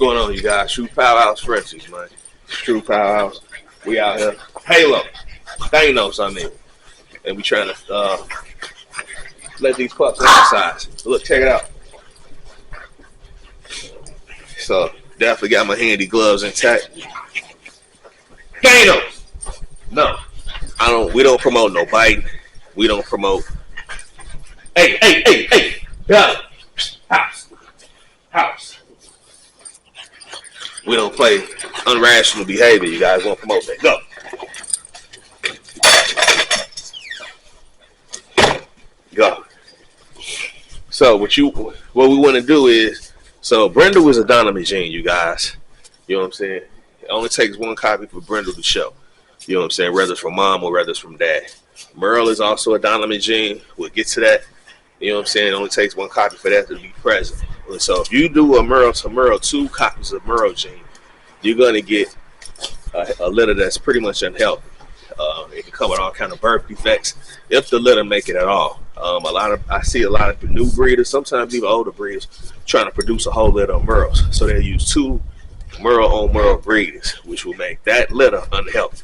going on, you guys? True Powerhouse Frenchies, man. True Powerhouse. We out here. Halo. Thanos, I mean. And we trying to let these pups exercise. Look, check it out. So, definitely got my handy gloves intact. Thanos! No. We don't promote no biting. We don't promote. Hey. Go. House. We don't play unrational behavior. You guys won't promote that. Go. Go. So what we want to do is, so Brindle is a dynamic gene, you guys. You know what I'm saying? It only takes one copy for Brindle to show. You know what I'm saying? Whether it's from mom or whether it's from dad. Merle is also a dynamic gene. We'll get to that. You know what I'm saying? It only takes one copy for that to be present. And so if you do a Merle to Merle, 2 copies of Merle gene, you're going to get a litter that's pretty much unhealthy. It can come with all kind of birth defects if the litter make it at all. I see a lot of new breeders, sometimes even older breeders, trying to produce a whole litter of Merles. So they use 2 Merle on Merle breeders, which will make that litter unhealthy.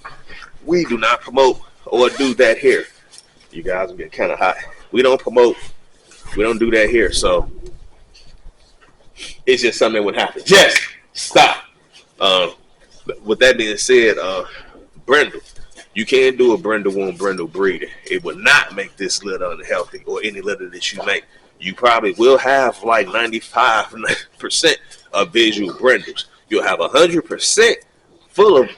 We do not promote or do that here. You guys will get kind of hot. We don't promote. We don't do that here. So it's just something that would happen. Just stop. With that being said, Brindle, you can do a Brindle on Brindle breeding. It would not make this litter unhealthy or any litter that you make. You probably will have like 95% of visual Brindles. You'll have 100% full of,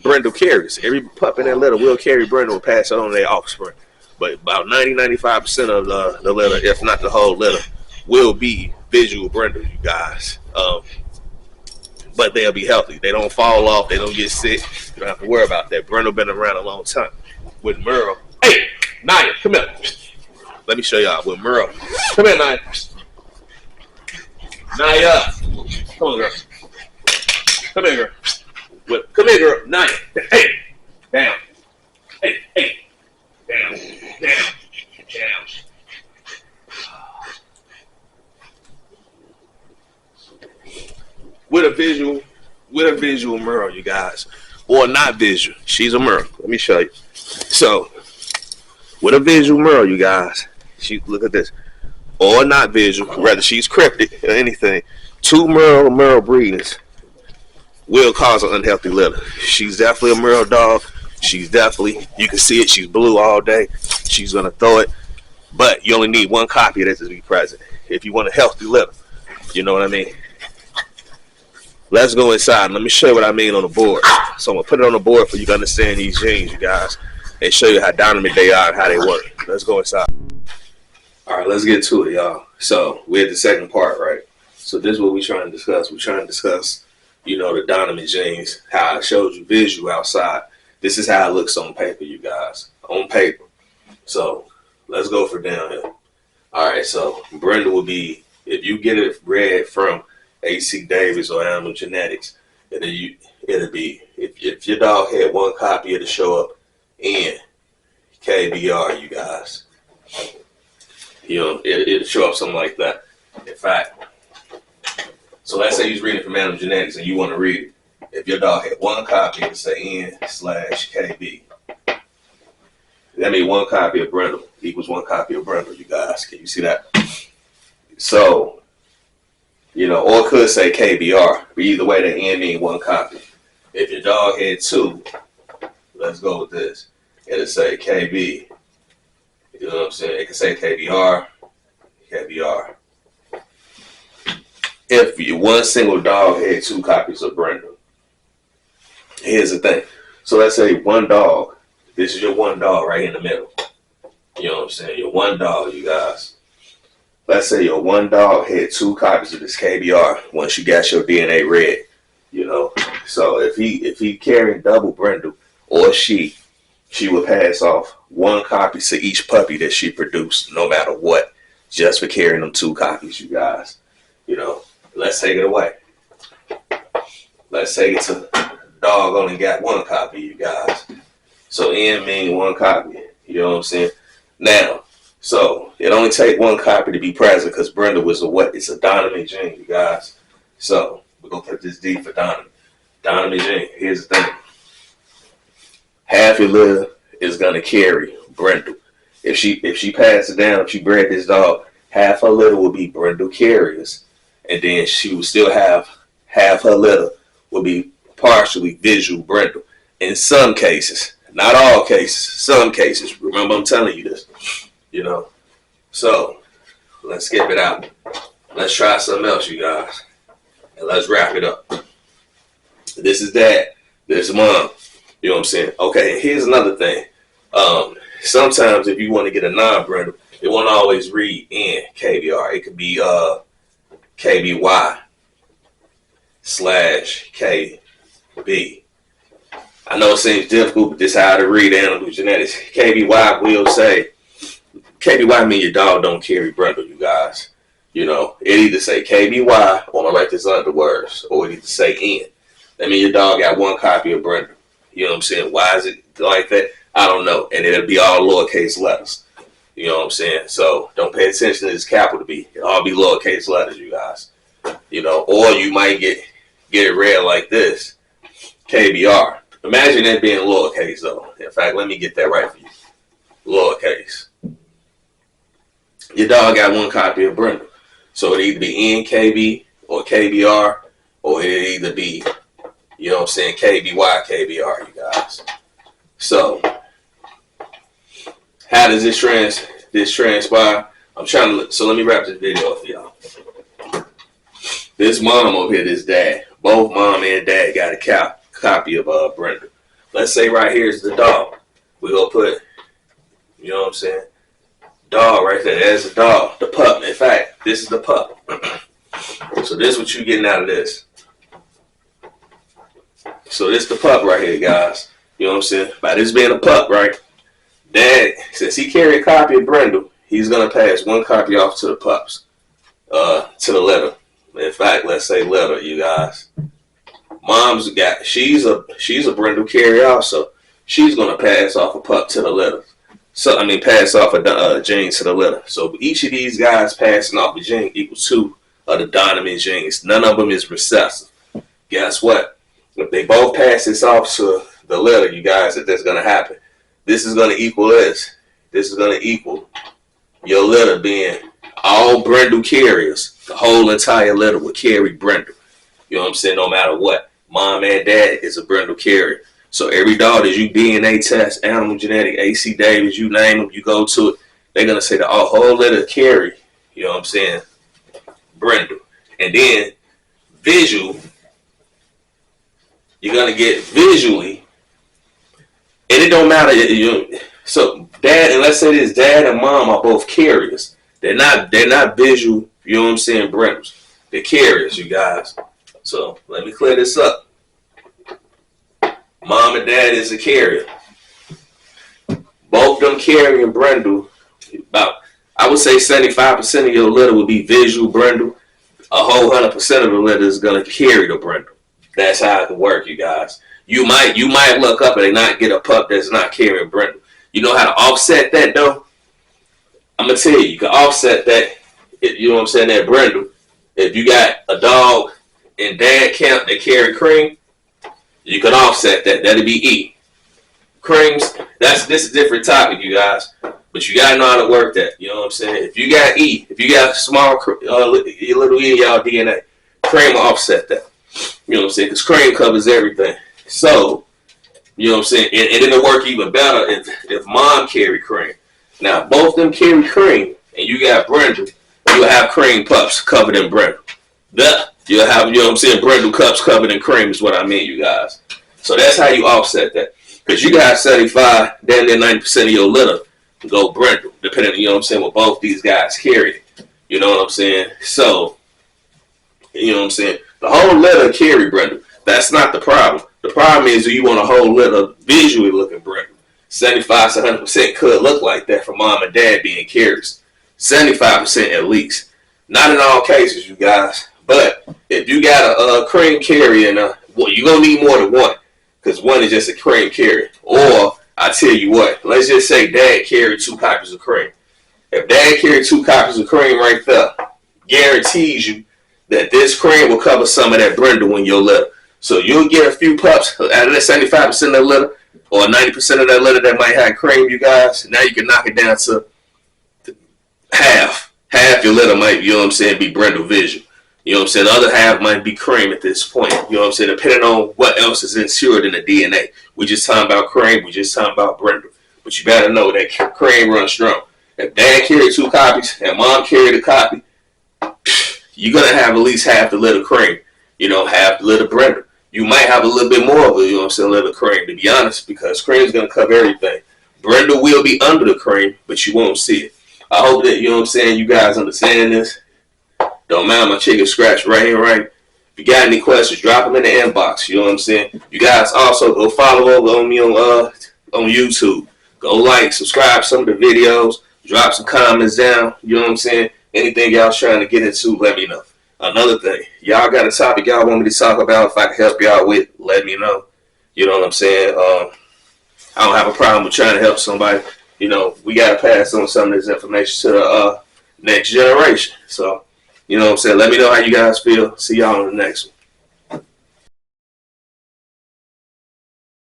Brindle carriers. Every pup in that litter will carry Brindle and pass it on to their offspring. But about 90-95% of the litter, if not the whole litter, will be visual Brindle, you guys. But they'll be healthy. They don't fall off. They don't get sick. You don't have to worry about that. Brindle been around a long time. With Merle, hey, Naya, come here. Let me show y'all. With Merle, come here, Naya. Naya, come on, girl. Come here, girl. Come here, girl. Naya, hey, down. Hey, down. With a visual Merle, you guys, or not visual. She's a Merle. Let me show you. So, with a visual Merle, you guys, look at this, or not visual, rather she's cryptic or anything. 2 Merle breedings will cause an unhealthy litter. She's definitely a Merle dog. She's definitely, you can see it. She's blue all day. She's gonna throw it, but you only need 1 copy of this to be present if you want a healthy litter. You know what I mean? Let's go inside. Let me show you what I mean on the board. So I'm going to put it on the board for you to understand these genes, you guys, and show you how dynamic they are and how they work. Let's go inside. All right, let's get to it, y'all. So we're at the second part, right? So this is what we're trying to discuss. We're trying to discuss, the dynamic genes, how I showed you visual outside. This is how it looks on paper, you guys. On paper. So let's go for downhill. All right, so Brindle will be, if you get it read from AC Davis or Animal Genetics, and then it'll be, if your dog had 1 copy, it'll show up in KBR, you guys. It'll show up something like that. In fact, so let's say he's reading from Animal Genetics and you want to read it. If your dog had 1 copy, it'll say N/KB. That means 1 copy of Brindle equals 1 copy of Brindle, you guys. Can you see that? So, or it could say KBR, but either way, the N means 1 copy. If your dog had 2, let's go with this. It'll say KB. You know what I'm saying? It can say KBR. If your 1 single dog had 2 copies of Brindle, here's the thing. So let's say 1 dog. This is your 1 dog right in the middle. You know what I'm saying? Your 1 dog, you guys. Let's say your 1 dog had 2 copies of this KBR once you got your DNA read, So if he carried double Brindle, or she would pass off 1 copy to each puppy that she produced, no matter what, just for carrying them 2 copies, you guys. Let's take it away. Let's take it to dog only got 1 copy, you guys. So N mean 1 copy. You know what I'm saying? Now, so it only take 1 copy to be present because Brindle is it's a dynamic gene, you guys. So we're gonna put this D for Donovan. Donovan Jean. Here's the thing. Half your litter is gonna carry brindle. If she passes it down, if she bred this dog, half her litter will be brindle carriers, and then she will still have half her litter will be partially visual brindle. In some cases, not all cases, some cases. Remember, I'm telling you this. You know. So let's skip it out. Let's try something else, you guys, and let's wrap it up. This is dad. This is mom. You know what I'm saying? Okay, here's another thing. Sometimes if you want to get a non-brindle, it won't always read in KBR. It could be KBY/KB. I know it seems difficult, but this is how to read animal genetics. KBY will say, KBY mean your dog don't carry brindle, you guys. You know, it either say KBY, or I'm going to write this under words, or it either say N. That means your dog got one copy of brindle. You know what I'm saying? Why is it like that? I don't know. And it'll be all lowercase letters. You know what I'm saying? So don't pay attention to this capital B. It'll all be lowercase letters, you guys. You know, or you might get it read like this. KBR. Imagine that being lowercase though. In fact, let me get that right for you. Lowercase. Your dog got one copy of brindle. So it'll either be NKB or KBR, or it'll either be, you know what I'm saying, KBY, KBR, you guys. So how does this transpire? I'm trying to look, so let me wrap this video up for y'all. This mom over here, this dad, both mom and dad got a copy of brindle. Let's say right here is the dog. We're gonna put, you know what I'm saying, dog right there. There's the dog, the pup. In fact, this is the pup. So this is what you getting out of this. So this the pup right here, guys. You know what I'm saying? By this being a pup, right? Dad, since he carry a copy of brindle, he's gonna pass one copy off to the pups, to the litter. In fact, let's say litter, you guys. Mom's got, she's a brindle carrier also. She's gonna pass off a pup to the litter. So I mean, pass off a gene to the litter. So each of these guys passing off a gene equals 2 of the dominant genes. None of them is recessive. Guess what? If they both pass this off to the litter, you guys, that's going to happen. This is going to equal this. This is going to equal your litter being all brindle carriers. The whole entire litter will carry brindle. You know what I'm saying? No matter what. Mom and dad is a brindle carrier. So every dog that you DNA test, animal genetic, AC Davis, you name them, you go to it, they're going to say the whole litter carry, you know what I'm saying, brindle. And then visual, you're gonna get visually, and it don't matter. So dad, and let's say this, dad and mom are both carriers. They're not visual. You know what I'm saying? Brindles. They're carriers, you guys. So let me clear this up. Mom and dad is a carrier. Both them carrying brindle. About, I would say 75% of your litter will be visual brindle. A whole 100% of the litter is gonna carry the brindle. That's how it can work, you guys. You might look up and not get a pup that's not carrying brindle. You know how to offset that though? I'm gonna tell you, you can offset that. You know what I'm saying? That brindle. If you got a dog and dad count that carry cream, you can offset that. That'll be E. Creams. This is a different topic, you guys. But you gotta know how to work that. You know what I'm saying? If you got E, if you got small little E in y'all DNA, cream will offset that. You know what I'm saying? Because cream covers everything. So, you know what I'm saying? And it'll work even better if mom carry cream. Now, both them carry cream, and you got brindle, you'll have cream pups covered in brindle. You'll have, you know what I'm saying, brindle cups covered in cream is what I mean, you guys. So that's how you offset that. Because you got 75, damn near 90% of your litter go brindle, depending on, you know what I'm saying, what both these guys carry. You know what I'm saying? So, you know what I'm saying? The whole litter carry brindle. That's not the problem. The problem is, do you want a whole litter visually looking brindle? 75 to 100% could look like that for mom and dad being carriers. 75% at least. Not in all cases, you guys. But if you got a cream carrier, well, you're going to need more than one. Because one is just a cream carrier. Or, I tell you what, let's just say dad carried 2 copies of cream. If dad carried 2 copies of cream right there, guarantees you that this cream will cover some of that brindle in your litter. So you'll get a few pups out of that 75% of the litter or 90% of that litter that might have cream, you guys. Now you can knock it down to half. Half your litter might, you know what I'm saying, be brindle visual. You know what I'm saying? The other half might be cream at this point. You know what I'm saying? Depending on what else is inserted in the DNA. We just talking about cream. We just talking about brindle. But you better know that cream runs strong. If dad carried 2 copies and mom carried a copy, you're going to have at least half the litter cream. You know, half the litter brindle. You might have a little bit more of a, you know what I'm saying, litter cream, to be honest, because cream is going to cover everything. Brindle will be under the cream, but you won't see it. I hope that, you know what I'm saying, you guys understand this. Don't mind my chicken scratch right here, right? If you got any questions, drop them in the inbox. You know what I'm saying? You guys also go follow over on me on YouTube. Go like, subscribe some of the videos. Drop some comments down. You know what I'm saying? Anything y'all trying to get into, let me know. Another thing, y'all got a topic y'all want me to talk about? If I can help y'all with, let me know. You know what I'm saying? I don't have a problem with trying to help somebody. You know, we got to pass on some of this information to the next generation. So, you know what I'm saying? Let me know how you guys feel. See y'all on the next one.